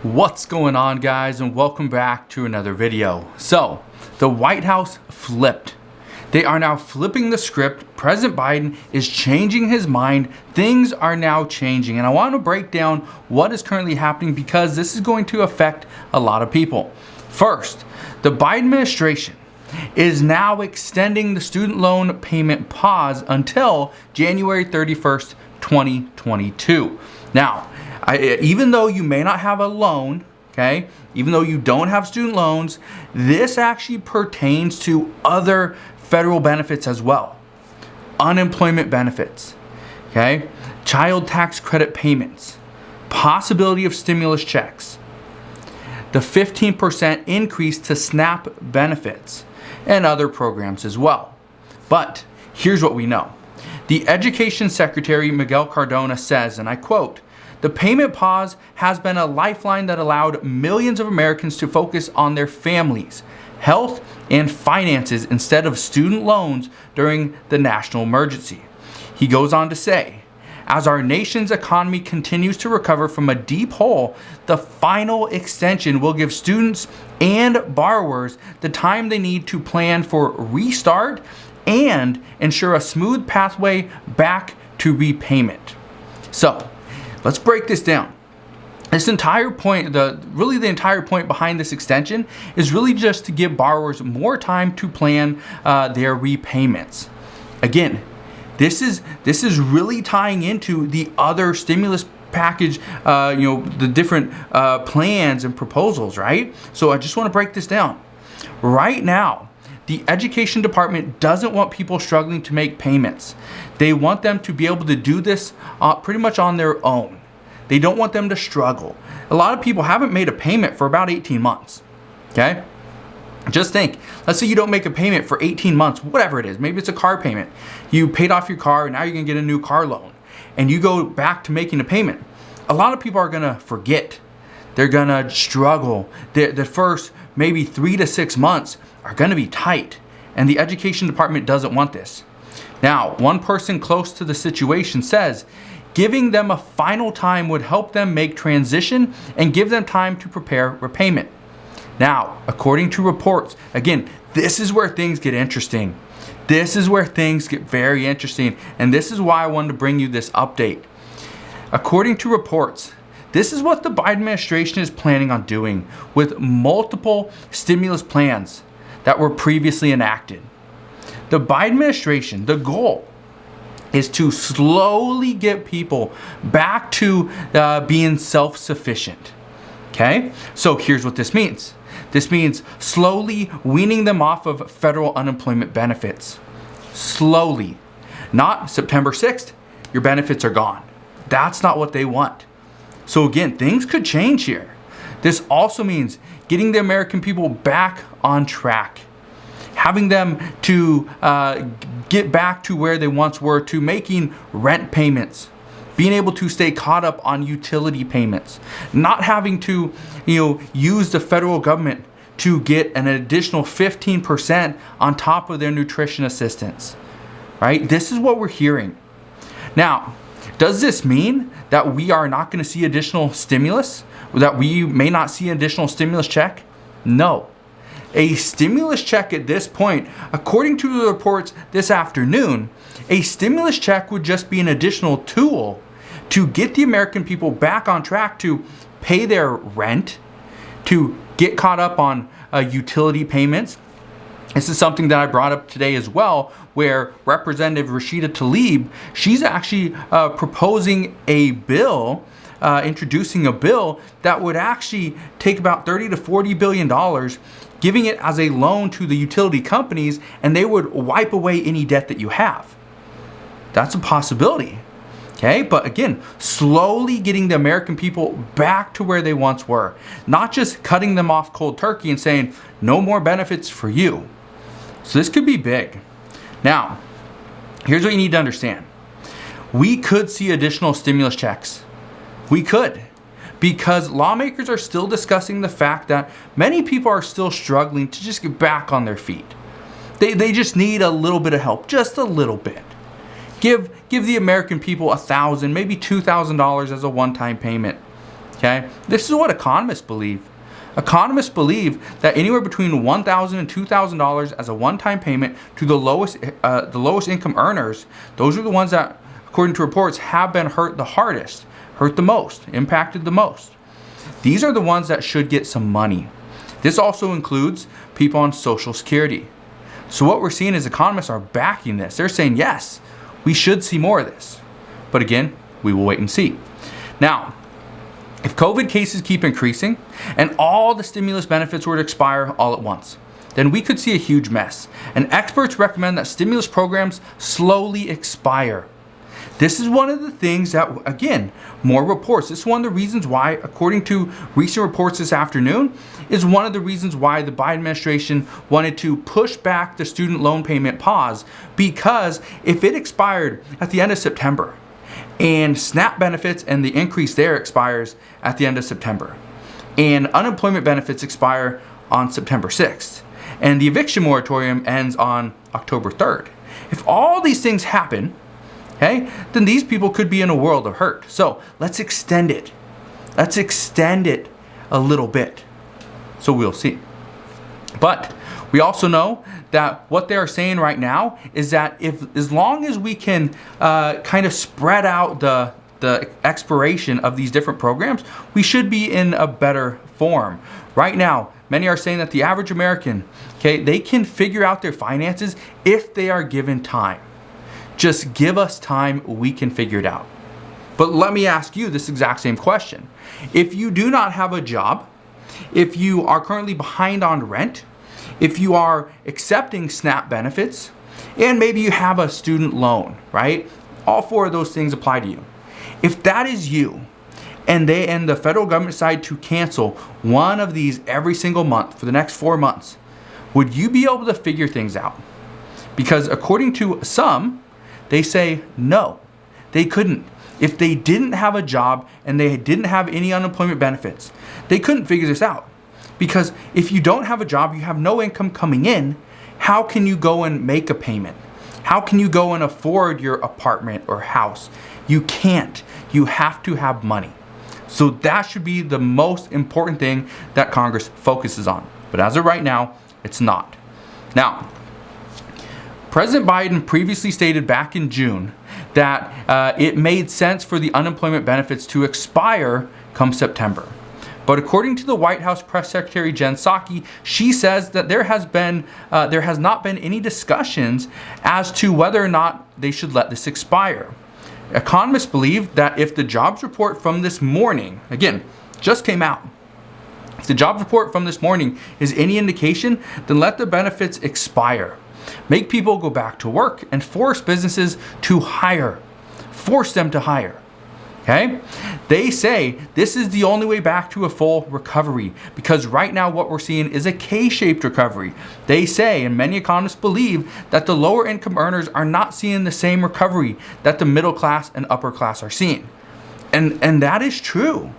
What's going on, guys, and welcome back to another video. So the White House flipped. They are now flipping the script. President Biden is changing his mind. Things are now changing, and I want to break down what is currently happening because this is going to affect a lot of people. First, the Biden administration is now extending the student loan payment pause until January 31st, 2022. Now, even though you may not have a loan, okay, even though you don't have student loans, this actually pertains to other federal benefits as well. Unemployment benefits, okay, child tax credit payments, possibility of stimulus checks, the 15% increase to SNAP benefits, and other programs as well. But here's what we know. The Education Secretary Miguel Cardona says, and I quote, "The payment pause has been a lifeline that allowed millions of Americans to focus on their families, health, and finances instead of student loans during the national emergency." He goes on to say, "As our nation's economy continues to recover from a deep hole, the final extension will give students and borrowers the time they need to plan for restart and ensure a smooth pathway back to repayment." So, let's break this down. This entire point, the entire point behind this extension is really just to give borrowers more time to plan their repayments. Again, this is really tying into the other stimulus package, the different plans and proposals, right? So I just want to break this down. Right now, the Education Department doesn't want people struggling to make payments. They want them to be able to do this pretty much on their own. They don't want them to struggle. A lot of people haven't made a payment for about 18 months, okay? Just think, let's say you don't make a payment for 18 months, whatever it is. Maybe it's a car payment. You paid off your car and now you're gonna get a new car loan. And you go back to making a payment. A lot of people are gonna forget. They're gonna struggle. The first maybe 3 to 6 months are gonna be tight. And the Education Department doesn't want this. Now, one person close to the situation says, giving them a final time would help them make transition and give them time to prepare repayment. Now, according to reports, again, this is where things get interesting. This is where things get very interesting, and this is why I wanted to bring you this update. According to reports, this is what the Biden administration is planning on doing with multiple stimulus plans that were previously enacted. The Biden administration, the goal is to slowly get people back to being self-sufficient. Okay? So here's what this means. This means slowly weaning them off of federal unemployment benefits. Slowly. Not September 6th, your benefits are gone. That's not what they want. So again, things could change here. This also means getting the American people back on track. Having them to get back to where they once were, to making rent payments, being able to stay caught up on utility payments, not having to use the federal government to get an additional 15% on top of their nutrition assistance, right? This is what we're hearing. Now, does this mean that we are not going to see additional stimulus? That we may not see an additional stimulus check? No. A stimulus check at this point, according to the reports this afternoon, a stimulus check would just be an additional tool to get the American people back on track to pay their rent, to get caught up on utility payments. This is something that I brought up today as well, where Representative Rashida Tlaib, she's actually proposing a bill, introducing a bill that would actually take about $30 to $40 billion, giving it as a loan to the utility companies, and they would wipe away any debt that you have. That's a possibility. Okay, but again, slowly getting the American people back to where they once were. Not just cutting them off cold turkey and saying, no more benefits for you. So this could be big. Now, here's what you need to understand. We could see additional stimulus checks. We could. Because lawmakers are still discussing the fact that many people are still struggling to just get back on their feet. They just need a little bit of help, just a little bit. Give the American people $1,000, maybe $2,000 as a one-time payment. Okay, this is what economists believe. Economists believe that anywhere between $1,000 and $2,000 as a one-time payment to the lowest income earners, those are the ones that, according to reports, have been hurt the hardest, hurt the most, impacted the most. These are the ones that should get some money. This also includes people on Social Security. So what we're seeing is economists are backing this. They're saying, yes, we should see more of this. But again, we will wait and see. Now, if COVID cases keep increasing and all the stimulus benefits were to expire all at once, then we could see a huge mess. And experts recommend that stimulus programs slowly expire. This is one of the things that, again, more reports. This is one of the reasons why, according to recent reports this afternoon, is one of the reasons why the Biden administration wanted to push back the student loan payment pause, because if it expired at the end of September, and SNAP benefits and the increase there expires at the end of September, and unemployment benefits expire on September 6th, and the eviction moratorium ends on October 3rd. If all these things happen, okay, then these people could be in a world of hurt. So let's extend it. Let's extend it a little bit. So we'll see. But we also know that what they are saying right now is that as long as we can kind of spread out the expiration of these different programs, we should be in a better form. Right now, many are saying that the average American, okay, they can figure out their finances if they are given time. Just give us time, we can figure it out. But let me ask you this exact same question. If you do not have a job, if you are currently behind on rent, if you are accepting SNAP benefits, and maybe you have a student loan, right? All four of those things apply to you. If that is you, and the federal government decide to cancel one of these every single month for the next 4 months, would you be able to figure things out? Because according to some, they say no, they couldn't. If they didn't have a job and they didn't have any unemployment benefits, they couldn't figure this out. Because if you don't have a job, you have no income coming in, how can you go and make a payment? How can you go and afford your apartment or house? You can't. You have to have money. So that should be the most important thing that Congress focuses on. But as of right now, it's not. Now, President Biden previously stated back in June that it made sense for the unemployment benefits to expire come September. But according to the White House Press Secretary Jen Psaki, she says that there has not been any discussions as to whether or not they should let this expire. Economists believe that if the jobs report from this morning, again, just came out, if the jobs report from this morning is any indication, then let the benefits expire. Make people go back to work and force businesses to hire. Force them to hire. Okay? They say this is the only way back to a full recovery, because right now what we're seeing is a K-shaped recovery. They say, and many economists believe, that the lower income earners are not seeing the same recovery that the middle class and upper class are seeing. And that is true.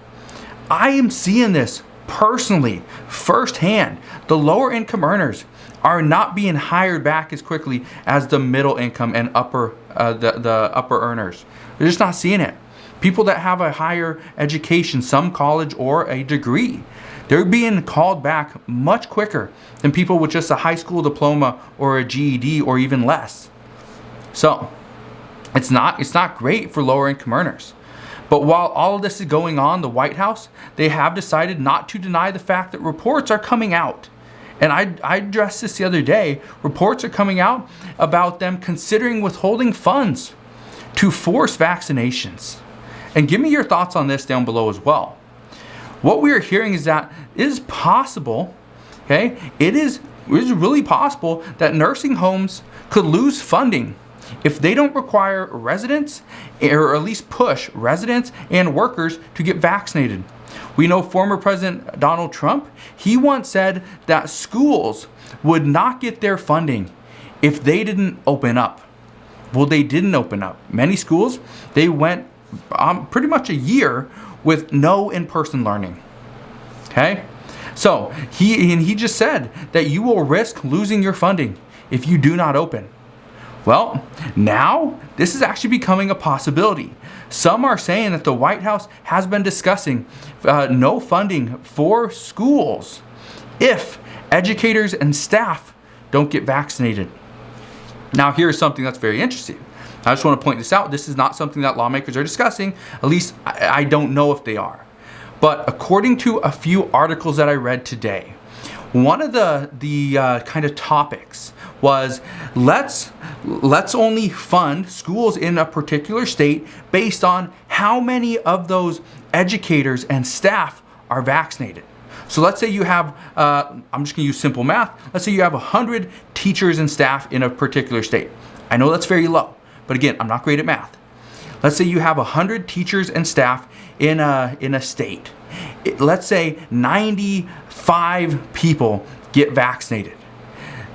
I am seeing this personally, firsthand. The lower income earners are not being hired back as quickly as the middle income and upper earners. They're just not seeing it. People that have a higher education, some college or a degree, they're being called back much quicker than people with just a high school diploma or a GED or even less. So it's not great for lower income earners. But while all of this is going on, the White House, they have decided not to deny the fact that reports are coming out. And I addressed this the other day. Reports are coming out about them considering withholding funds to force vaccinations. And give me your thoughts on this down below as well. What we are hearing is that it is possible, okay? It is really possible that nursing homes could lose funding if they don't require residents, or at least push residents and workers to get vaccinated. We know former President Donald Trump, he once said that schools would not get their funding if they didn't open up. Well, they didn't open up. Many schools, they went pretty much a year with no in-person learning. Okay? So he just said that you will risk losing your funding if you do not open. Well, now this is actually becoming a possibility. Some are saying that the White House has been discussing no funding for schools if educators and staff don't get vaccinated. Now, here's something that's very interesting. I just want to point this out. This is not something that lawmakers are discussing. At least I don't know if they are. But according to a few articles that I read today, one of the kind of topics was let's only fund schools in a particular state based on how many of those educators and staff are vaccinated. So let's say you have, I'm just going to use simple math. Let's say you have 100 teachers and staff in a particular state. I know that's very low, but again, I'm not great at math. Let's say you have 100 teachers and staff in a state. Let's say 95 people get vaccinated.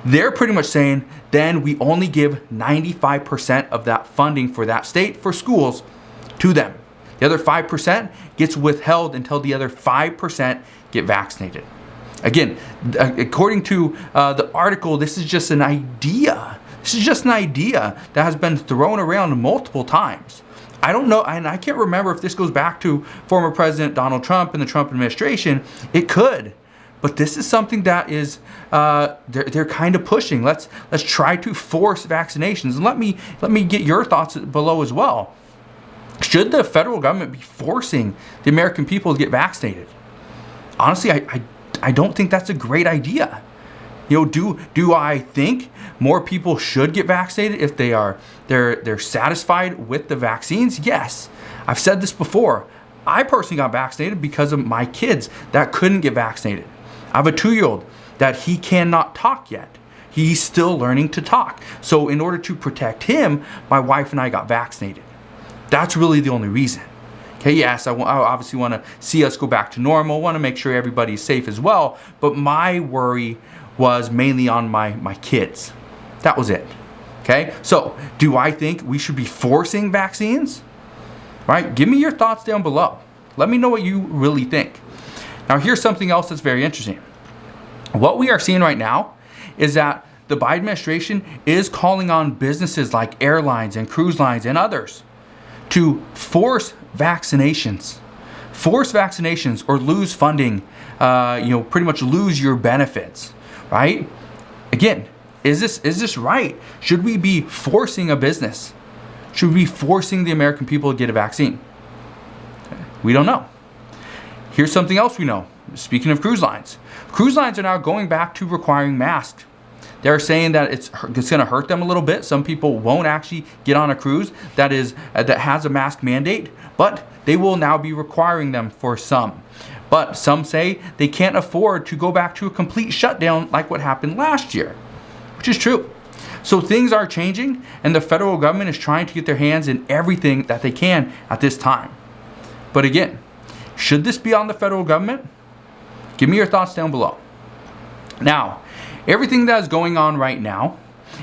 They're pretty much saying then we only give 95% of that funding for that state for schools to them. The other 5% gets withheld until the other 5% get vaccinated. Again, according to the article, this is just an idea. This is just an idea that has been thrown around multiple times. I don't know, and I can't remember if this goes back to former President Donald Trump and the Trump administration. It could, but this is something that is they're kind of pushing. Let's try to force vaccinations. And let me get your thoughts below as well. Should the federal government be forcing the American people to get vaccinated? Honestly, I don't think that's a great idea. You know, do I think more people should get vaccinated if they're satisfied with the vaccines? Yes. I've said this before. I personally got vaccinated because of my kids that couldn't get vaccinated. I have a 2-year-old that he cannot talk yet. He's still learning to talk. So in order to protect him, my wife and I got vaccinated. That's really the only reason. Okay, yes, I obviously want to see us go back to normal. Want to make sure everybody's safe as well. But my worry was mainly on my kids. That was it. Okay, so do I think we should be forcing vaccines? Right? Give me your thoughts down below. Let me know what you really think. Now, here's something else that's very interesting. What we are seeing right now is that the Biden administration is calling on businesses like airlines and cruise lines and others to force vaccinations. Force vaccinations or lose funding, pretty much lose your benefits, right? Again, is this right? Should we be forcing a business? Should we be forcing the American people to get a vaccine? We don't know. Here's something else we know. Speaking of cruise lines are now going back to requiring masks. They're saying that it's going to hurt them a little bit. Some people won't actually get on a cruise that has a mask mandate, but they will now be requiring them for some. But some say they can't afford to go back to a complete shutdown like what happened last year, which is true. So things are changing, and the federal government is trying to get their hands in everything that they can at this time. But again, should this be on the federal government? Give me your thoughts down below. Now, everything that is going on right now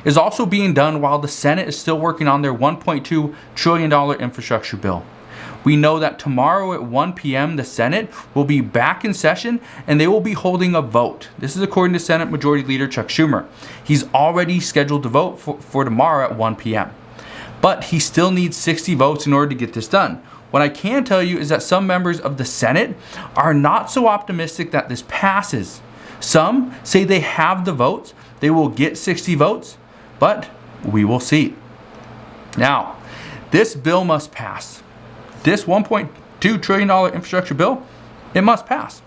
is also being done while the Senate is still working on their $1.2 trillion infrastructure bill. We know that tomorrow at 1 p.m. the Senate will be back in session and they will be holding a vote. This is according to Senate Majority Leader Chuck Schumer. He's already scheduled to vote for tomorrow at 1 p.m. But he still needs 60 votes in order to get this done. What I can tell you is that some members of the Senate are not so optimistic that this passes. Some say they have the votes, they will get 60 votes, but we will see. Now, this bill must pass. This $1.2 trillion infrastructure bill, it must pass.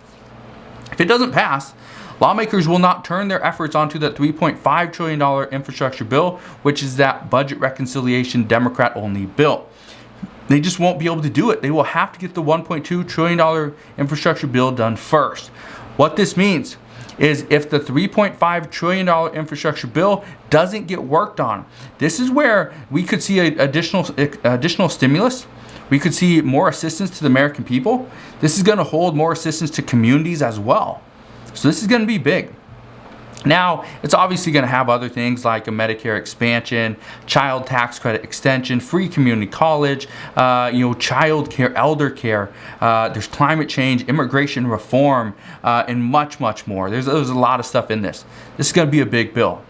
If it doesn't pass, lawmakers will not turn their efforts onto the $3.5 trillion infrastructure bill, which is that budget reconciliation Democrat-only bill. They just won't be able to do it. They will have to get the $1.2 trillion infrastructure bill done first. What this means is if the $3.5 trillion infrastructure bill doesn't get worked on, this is where we could see additional stimulus. We could see more assistance to the American people. This is going to hold more assistance to communities as well. So this is going to be big. Now, it's obviously going to have other things like a Medicare expansion, child tax credit extension, free community college, child care, elder care. There's climate change, immigration reform, and much, much more. There's a lot of stuff in this. This is going to be a big bill.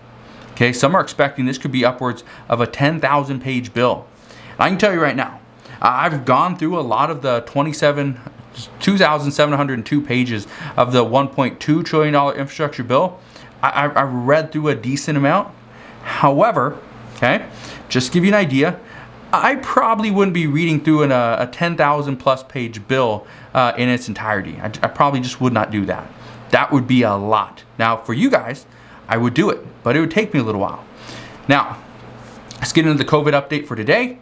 Okay, some are expecting this could be upwards of a 10,000 page bill. And I can tell you right now, I've gone through a lot of the 2,702 pages of the $1.2 trillion infrastructure bill. I've read through a decent amount. However, okay, just to give you an idea, I probably wouldn't be reading through a 10,000 plus page bill in its entirety. I probably just would not do that. That would be a lot. Now, for you guys, I would do it, but it would take me a little while. Now, let's get into the COVID update for today.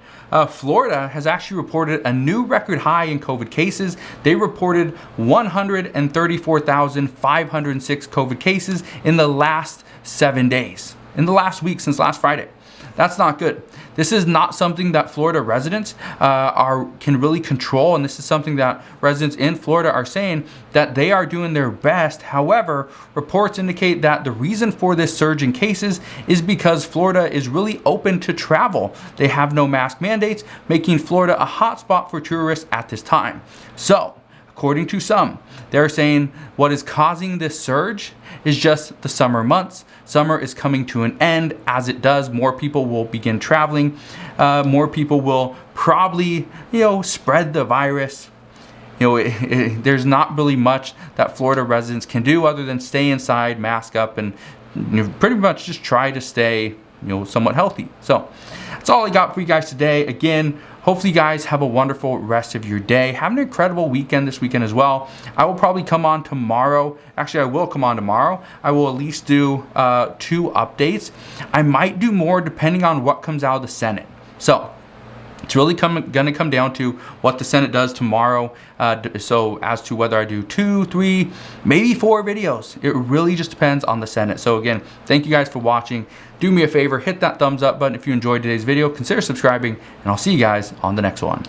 Florida has actually reported a new record high in COVID cases. They reported 134,506 COVID cases in the last 7 days, in the last week since last Friday. That's not good. This is not something that Florida residents can really control, and this is something that residents in Florida are saying that they are doing their best. However, reports indicate that the reason for this surge in cases is because Florida is really open to travel. They have no mask mandates, making Florida a hotspot for tourists at this time. So, according to some, they're saying what is causing this surge is just the summer months. Summer is coming to an end. As it does, more people will begin traveling. More people will probably, spread the virus. There's not really much that Florida residents can do other than stay inside, mask up, and pretty much just try to stay, somewhat healthy. So that's all I got for you guys today. Again, hopefully you guys have a wonderful rest of your day. Have an incredible weekend this weekend as well. I will probably come on tomorrow. Actually, I will come on tomorrow. I will at least do 2 updates. I might do more depending on what comes out of the Senate. So it's really going to come down to what the Senate does tomorrow. So as to whether I do 2, 3, maybe 4 videos. It really just depends on the Senate. So again, thank you guys for watching. Do me a favor, hit that thumbs up button if you enjoyed today's video. Consider subscribing, and I'll see you guys on the next one.